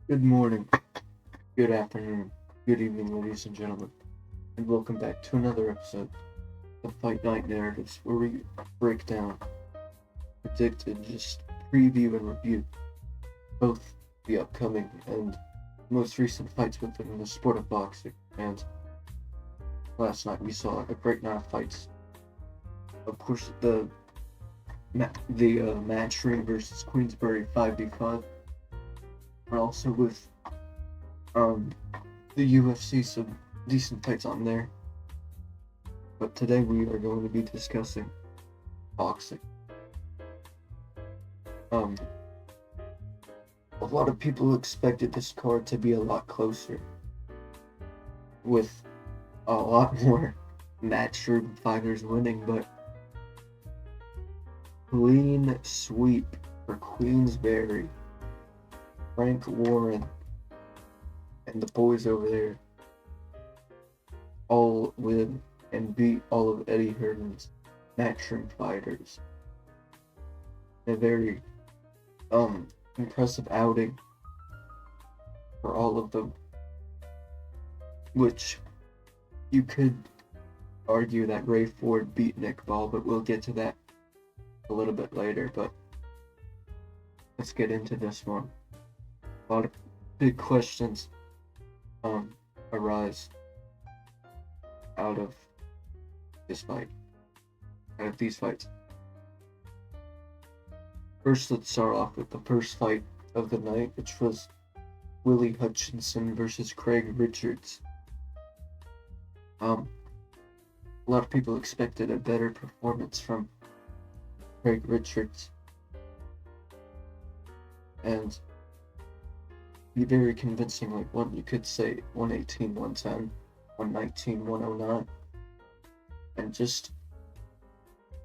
Good morning, good afternoon, good evening, ladies and gentlemen, and welcome back to another episode of Fight Night Narratives, where we break down, predict, and just preview and review both the upcoming and most recent fights within the sport of boxing. And last night we saw a great night of fights. Of course, the Matchroom versus Queensberry 5v5, but also with um the UFC, some decent fights on there. But today we are going to be discussing boxing. A lot of people expected this card to be a lot closer, with a lot more Matchroom fighters winning, but clean sweep for Queensberry, Frank Warren, and the boys over there all win and beat all of Eddie Hearn's Matchroom fighters. A very impressive outing for all of them, which you could argue that Ray Ford beat Nick Ball, but we'll get to that a little bit later. But let's get into this one. A lot of big questions arise out of this fight, out of these fights. First, let's start off with the first fight of the night, which was Willy Hutchinson versus Craig Richards. A lot of people expected a better performance from Craig Richards, and he very convincingly won. You could say 118, 110, 119, 109, and just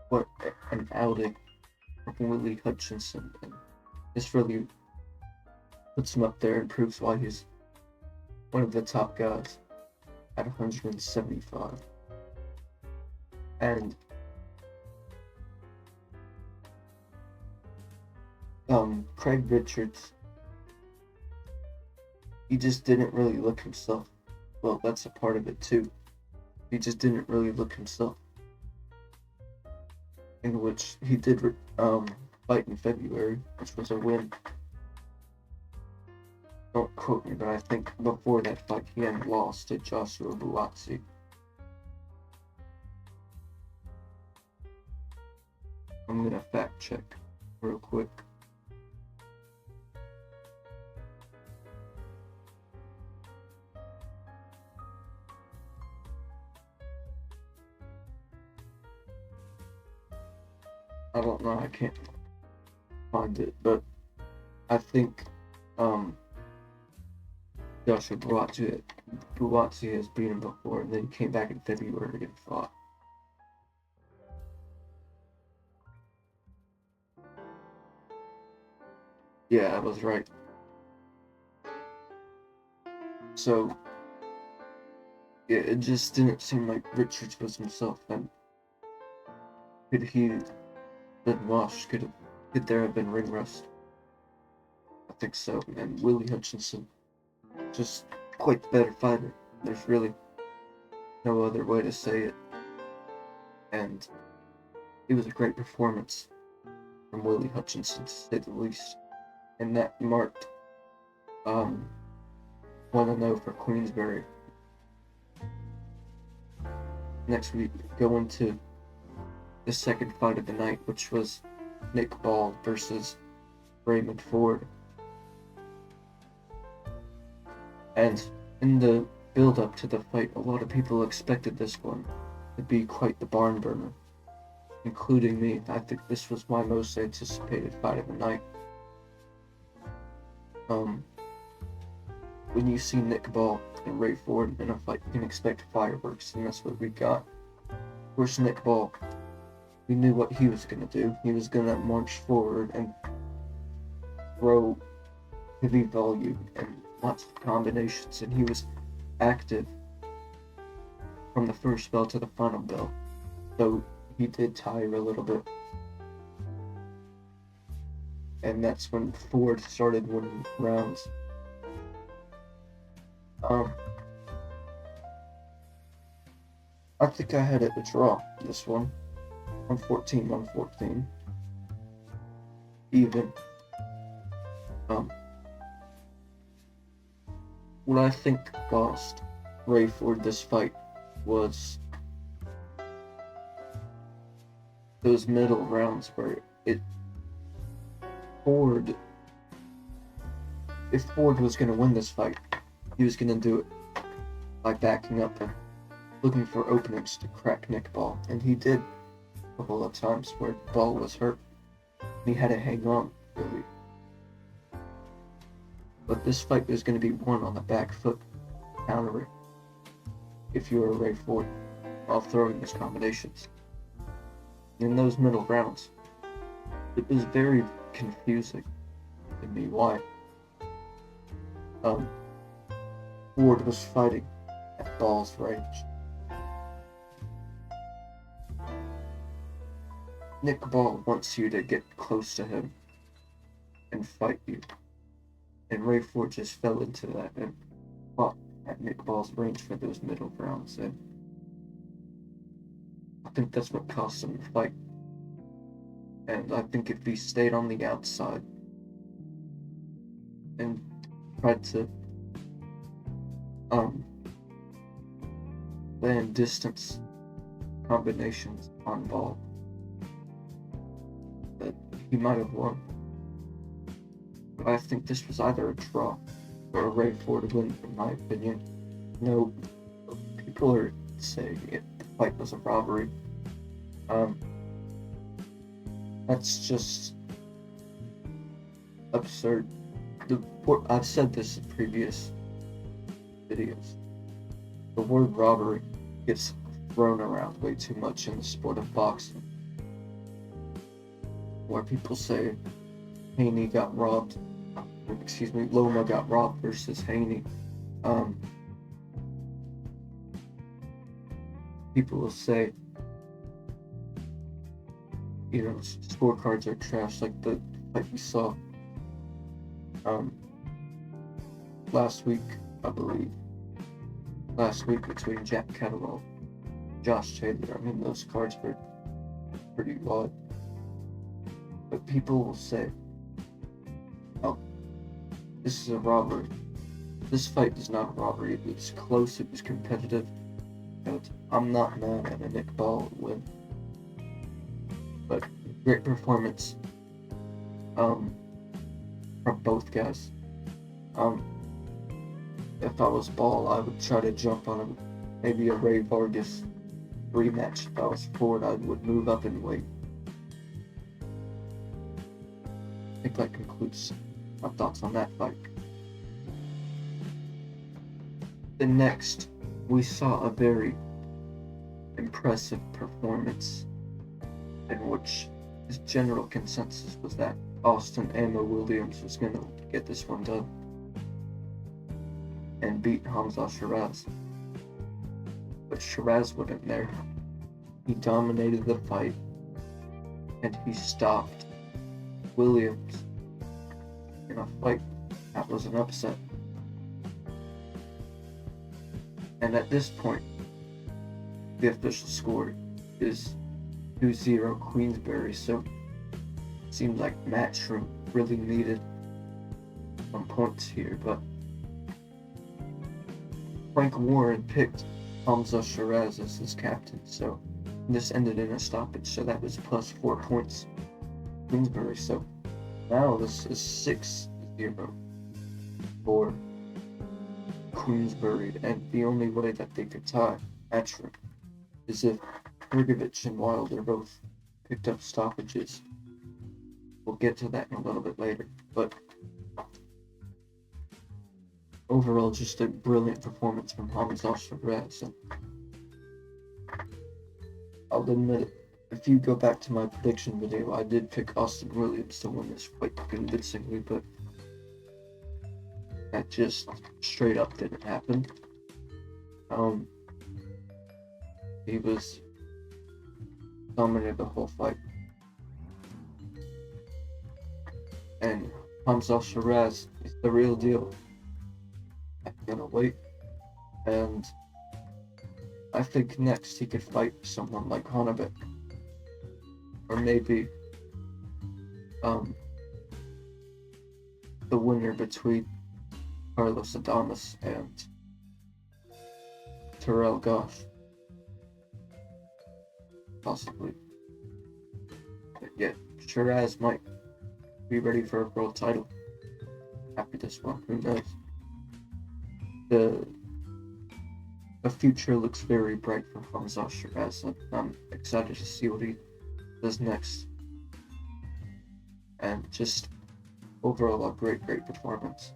what an outing from Willy Hutchinson. And this really puts him up there and proves why he's one of the top guys at 175. And Craig Richards, he just didn't really look himself. Well, that's a part of it too. He just didn't really look himself. In which he did fight in February, which was a win. Don't quote me, but I think before that fight he had lost to Joshua Buatsi. I'm gonna fact check real quick. I don't know, I can't find it, but I think Joshua Buatsi has beaten him before, and then he came back in February and fought. Yeah, I was right. So, yeah, it just didn't seem like Richards was himself. And could he been washed? Could there have been ring rust? I think so. And Willy Hutchinson, just quite the better fighter. There's really no other way to say it. And it was a great performance from Willy Hutchinson, to say the least. And that marked 1-0 for Queensberry. Next we go into the second fight of the night, which was Nick Ball versus Raymond Ford. And in the build-up to the fight, a lot of people expected this one to be quite the barn burner, including me. I think this was my most anticipated fight of the night. When you see Nick Ball and Ray Ford in a fight, you can expect fireworks, and that's what we got. Of course, Nick Ball, we knew what he was going to do. He was going to march forward and throw heavy volume and lots of combinations, and he was active from the first bell to the final bell. So he did tire a little bit. And that's when Ford started winning rounds. Um, I think I had it a draw this one. 114, 114. Even. What I think lost Rayford this fight was those middle rounds where Ford, if Ford was going to win this fight, he was going to do it by backing up and looking for openings to crack Nick Ball, and he did a couple of times where Ball was hurt. He had to hang on, really. But this fight was going to be won on the back foot, countering, if you were Ray Ford, while throwing his combinations. In those middle rounds, it was very confusing to me why Ford was fighting at Ball's range. Nick Ball wants you to get close to him and fight you. And Ray Ford just fell into that and fought at Nick Ball's range for those middle rounds. And I think that's what cost him the fight. And I think if he stayed on the outside and tried to land distance combinations on Ball, that he might have won. But I think this was either a draw or a Ray Ford win, in my opinion. No, people are saying the fight was a robbery. That's just absurd. I've said this in previous videos. The word robbery gets thrown around way too much in the sport of boxing, where people say Haney got robbed. Loma got robbed versus Haney. People will say, scorecards are trash, like the fight we saw last week, I believe. Last week between Jack Catterall and Josh Taylor. I mean, those cards were pretty odd. But people will say, oh, this is a robbery. This fight is not a robbery. It was close, it was competitive. And I'm not mad at a Nick Ball win. But great performance from both guys. If I was Ball, I would try to jump on him. Maybe a Ray Vargas rematch. If I was Ford, I would move up and wait. I think that concludes my thoughts on that fight. Then next, we saw a very impressive performance in which his general consensus was that Austin Emma Williams was going to get this one done and beat Hamzah Sheeraz. But Sheeraz wasn't there. He dominated the fight and he stopped Williams in a fight that was an upset. And at this point, the official score is 2-0 Queensberry, so it seemed like Matchroom really needed some points here, but Frank Warren picked Hamzah Sheeraz as his captain, so this ended in a stoppage, so that was plus 4 points Queensberry. So now this is 6-0 for Queensberry, and the only way that they could tie Matchroom is if Hrgovic and Wilder both picked up stoppages. We'll get to that in a little bit later, but overall, just a brilliant performance from Hamzah Sheeraz. And I'll admit it, if you go back to my prediction video, I did pick Austin Williams to win this quite convincingly, but that just straight up didn't happen. He was dominated the whole fight. And Hamzah Sheeraz is the real deal. I'm gonna wait And I think next he could fight someone like Hrgovic, or maybe the winner between Carlos Adames and Terrell Goff, possibly. But yeah, Sheeraz might be ready for a world title after this one. Who knows? The future looks very bright for Hamzah Sheeraz, and I'm excited to see what he does next. And just overall a great performance.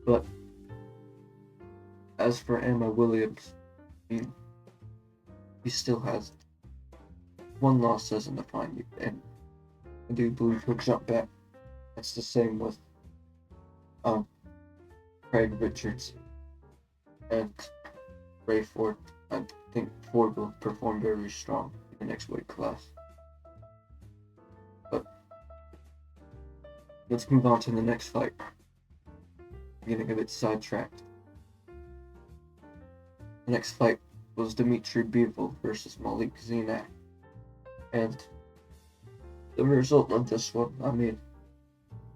But as for Emma Williams, he still has one loss as in the final, and I do believe he'll jump back. That's the same with Craig Richards and Ray Ford. I think Ford will perform very strong in the next weight class. But let's move on to the next fight. I'm getting a bit sidetracked. The next fight was Dmitri Bivol versus Malik Zinad. And the result of this one, I mean,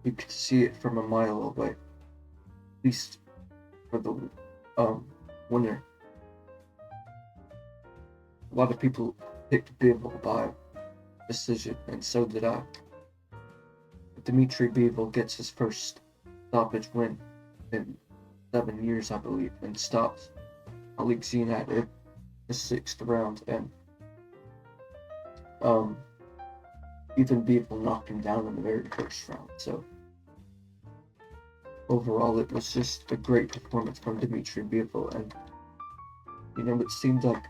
you could see it from a mile away. At least for the winner. A lot of people picked Bivol by decision, and so did I. But Dmitri Bivol gets his first stoppage win in 7 years, I believe, and stops Malik Zinad in the 6th round, and even Bivol knocked him down in the very first round. So overall, it was just a great performance from Dmitri Bivol, and it seemed like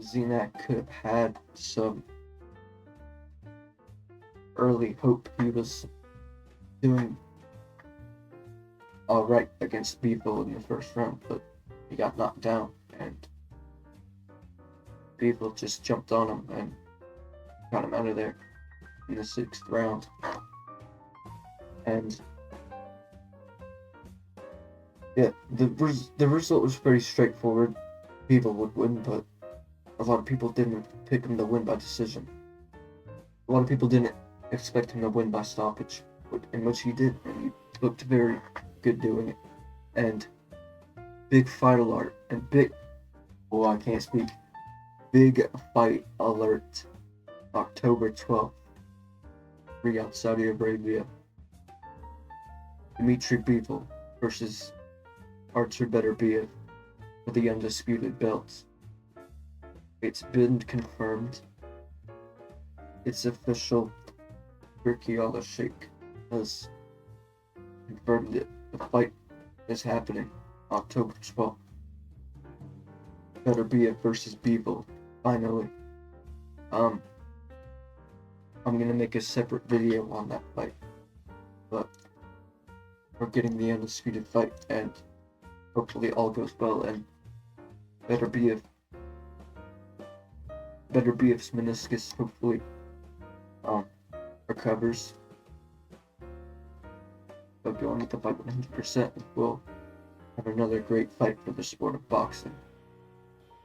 Zinad could have had some early hope. He was doing alright against Bivol in the first round, but he got knocked down, and Bivol just jumped on him and got him out of there in the 6th round. And yeah, the result was pretty straightforward. Bivol would win, but a lot of people didn't pick him to win by decision. A lot of people didn't expect him to win by stoppage, in which he did, and he looked very good doing it. And big fight alert, and big fight alert, October 12th, Riyadh, Saudi Arabia. Dmitri Bivol versus Beterbiev for the undisputed belts. It's been confirmed. It's official. Turkey Al-Sheikh has confirmed it. The fight is happening October 12th. Beterbiev versus Bivol. Finally. I'm gonna make a separate video on that fight. But we're getting the undisputed fight, and hopefully all goes well, and Beterbiev's meniscus hopefully recovers. But going with the fight 100%, we'll have another great fight for the sport of boxing.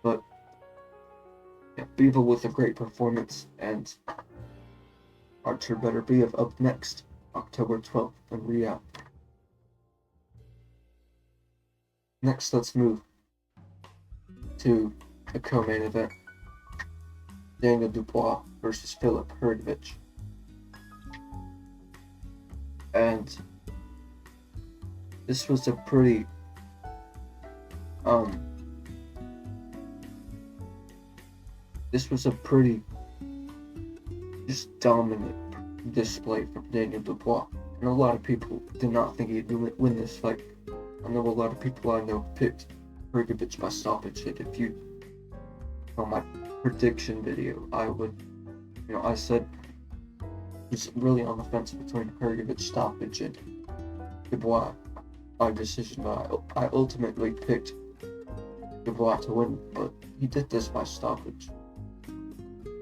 But yeah, Bivol with a great performance, and Beterbiev up next, October 12th in Riyadh. Next, let's move to the co-main event. Dubois versus Filip Hrgovic. And this was a pretty just dominant display from Dubois. And a lot of people did not think he'd win this fight. I know a lot of people I know picked Hrgovic by stoppage, and if you on my prediction video, I said he's really on the fence between Hrgovic stoppage and Dubois by decision, but I ultimately picked Dubois to win, but he did this by stoppage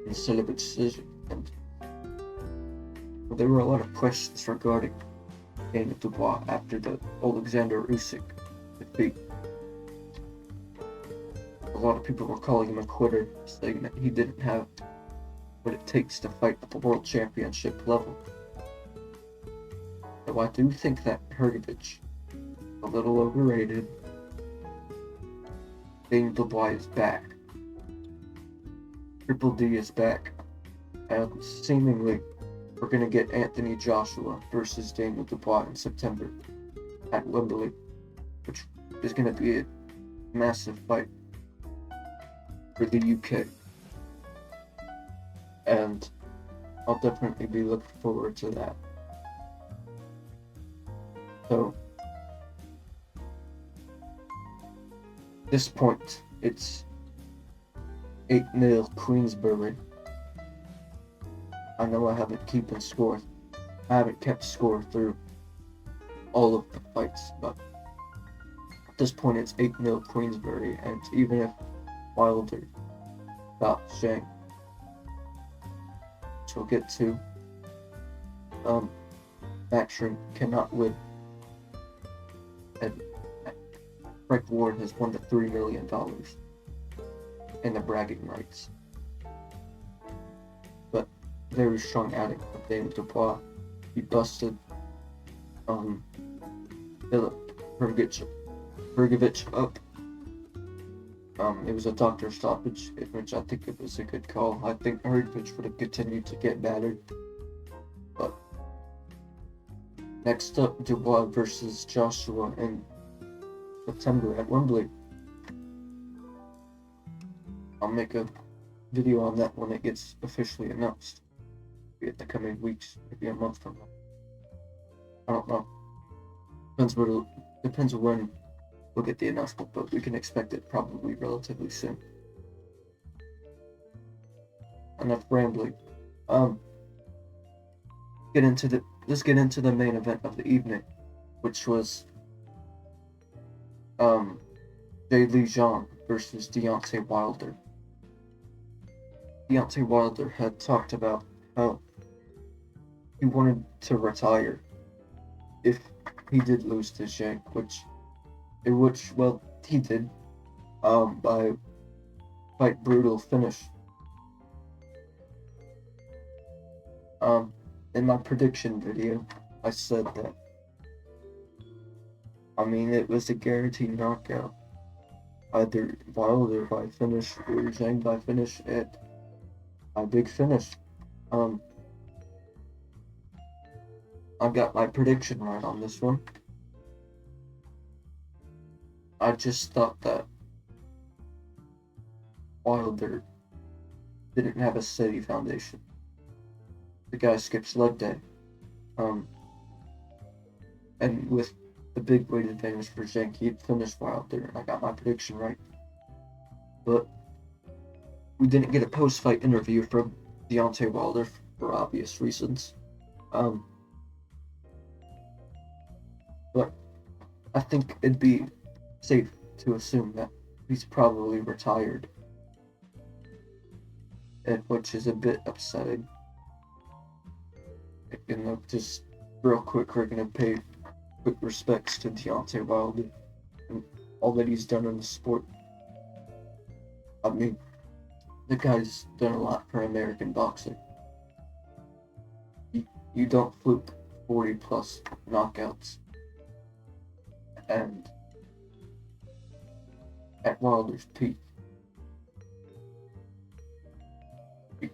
instead of a decision, and there were a lot of questions regarding Dubois after the Alexander Usyk defeat, lot of people were calling him a quitter, saying that he didn't have what it takes to fight at the world championship level. So I do think that Hrgovic, a little overrated. Dubois is back. Triple D is back. And seemingly, we're going to get Anthony Joshua versus Daniel Dubois in September at Wembley, which is going to be a massive fight for the UK. And I'll definitely be looking forward to that. So, at this point, it's 8-0 Queensberry. I know I haven't kept score through all of the fights, but at this point it's 8-0 Queensberry, and even if Wilder got Zhang, which we'll get to, Matchroom cannot win. And Frank Ward has won the $3 million in the bragging rights. But very strong outing of Daniel Dubois. He busted Filip Hrgovic up. It was a doctor stoppage, which I think it was a good call. I think Hrgovic would have continued to get battered. But next up, Dubois versus Joshua in September at Wembley. I'll make a video on that when it gets officially announced. Maybe in the coming weeks, maybe a month from now. I don't know. Depends on when we'll get the announcement, but we can expect it probably relatively soon. Enough rambling. Let's get into the main event of the evening, which was Zhang versus Deontay Wilder. Deontay Wilder had talked about how he wanted to retire if he did lose to Zhang, which he did, by quite brutal finish. In my prediction video, I said that, it was a guaranteed knockout. Either Wilder by finish or Zhang by finish at a big finish. I got my prediction right on this one. I just thought that Wilder didn't have a steady foundation. The guy skips leg day. And with the big weight advantage for Zhang, he'd finish Wilder, and I got my prediction right. But we didn't get a post-fight interview from Deontay Wilder for obvious reasons. But I think it'd be safe to assume that he's probably retired, which is a bit upsetting. Just real quick, we're gonna pay quick respects to Deontay Wilder and all that he's done in the sport. The guy's done a lot for American boxing. You don't fluke 40 plus knockouts. And at Wilder's peak, he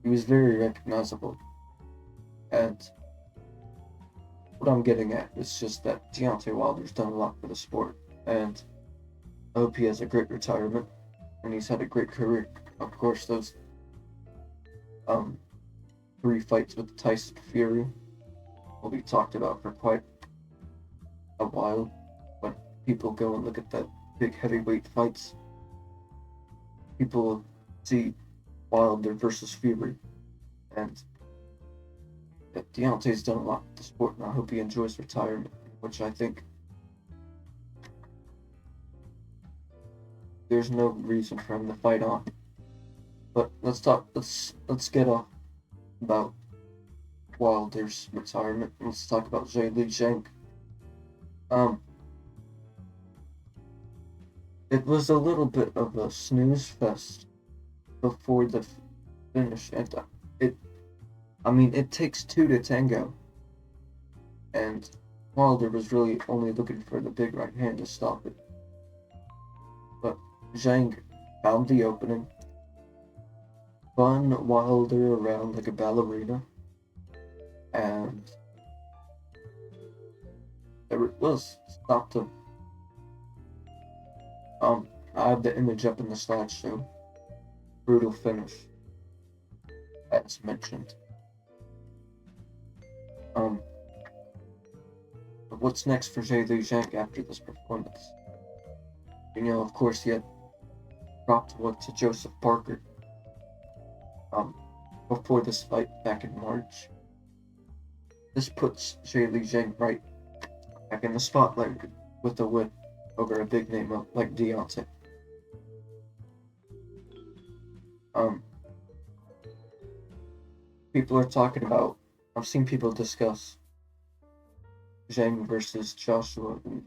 was very recognizable. And what I'm getting at is just that Deontay Wilder's done a lot for the sport, and I hope he has a great retirement, and he's had a great career. Of course, those 3 fights with Tyson Fury will be talked about for quite a while. When people go and look at the big heavyweight fights, people will see Wilder versus Fury, and Deontay's done a lot for the sport, and I hope he enjoys retirement, which I think there's no reason for him to fight on. But let's get off about Wilder's retirement. Let's talk about Zhang. it was a little bit of a snooze fest before the finish, and it, I mean, it takes two to tango, and Wilder was really only looking for the big right hand to stop it. But Zhang found the opening, spun Wilder around like a ballerina, and there it was, stopped him. I have the image up in the slideshow. Brutal finish, as mentioned. But what's next for Zhang after this performance? You know, of course, he had dropped what to Joseph Parker before this fight back in March. This puts Zhang right back in the spotlight with a win over a big name like Deontay. People are talking about, I've seen people discuss Zhang versus Joshua in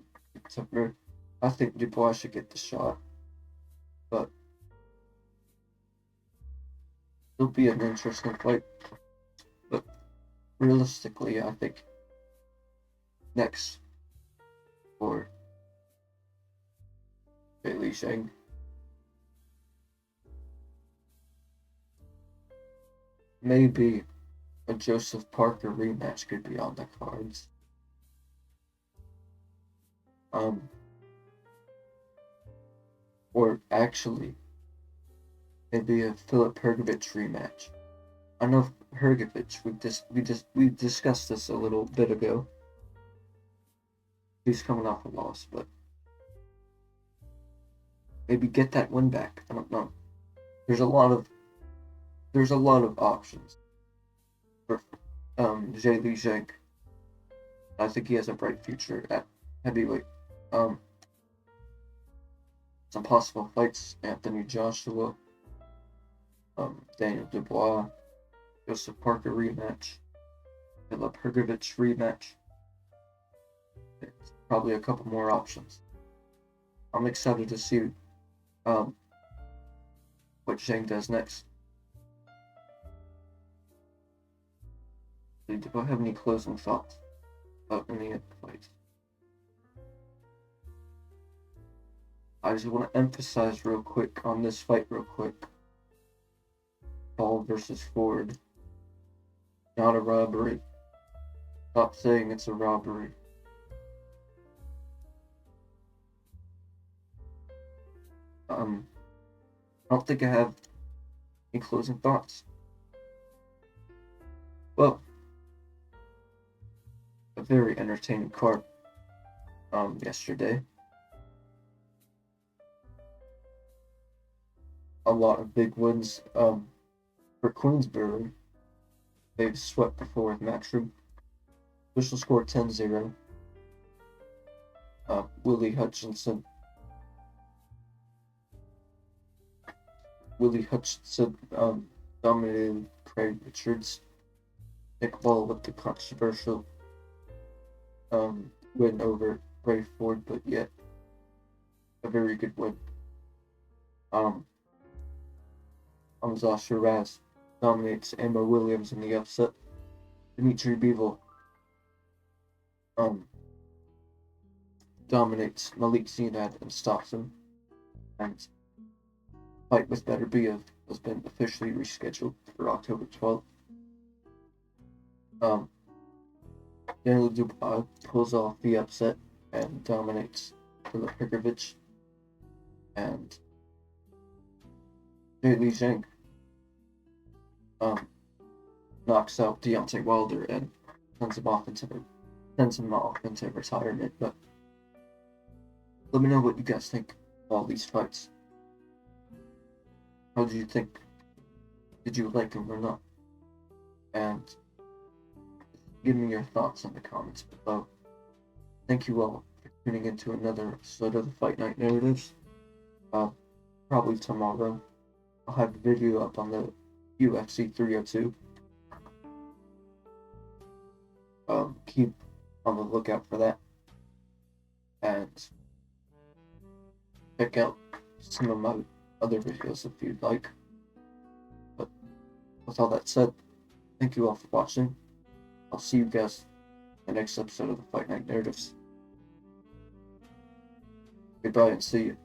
September. I think Dubois should get the shot, but it'll be an interesting fight. But realistically, I think next for Zhang, maybe a Joseph Parker rematch could be on the cards. Or actually, maybe a Filip Hrgovic rematch. I know Hrgovic, we discussed this a little bit ago. He's coming off a loss, but maybe get that win back. I don't know. There's a lot of options for Zhang. I think he has a bright future at heavyweight. Some possible fights: Anthony Joshua, Daniel Dubois, Joseph Parker rematch, Filip Hrgovic rematch. It's probably a couple more options. I'm excited to see what Zhang does next. Do I have any closing thoughts about any of the fights? I just want to emphasize real quick on this fight real quick. Paul versus Ford. Not a robbery. Stop saying it's a robbery. I don't think I have any closing thoughts. Well, a very entertaining card yesterday. A lot of big wins for Queensberry. They've swept before with Matchroom. Official score 10-0. Willy Hutchinson. Dominated Craig Richards. Nick Ball with the controversial win over Ray Ford, but yet a very good win. Hamzah Sheeraz dominates Emma Williams in the upset. Dmitri Bivol dominates Malik Zinad and stops him. And fight with Beterbiev has been officially rescheduled for October 12th. Daniel Dubois pulls off the upset and dominates Filip Hrgovic. And Zhang knocks out Deontay Wilder and sends him off into retirement. But let me know what you guys think of all these fights. How do you think? Did you like them or not? And give me your thoughts in the comments below. Thank you all for tuning into another episode of the Fight Night Narratives. Probably tomorrow. I'll have a video up on the UFC 302. Keep on the lookout for that. And check out some of my other videos if you'd like. But with all that said, thank you all for watching. I'll see you guys in the next episode of the Fight Night Narratives. Goodbye and see you.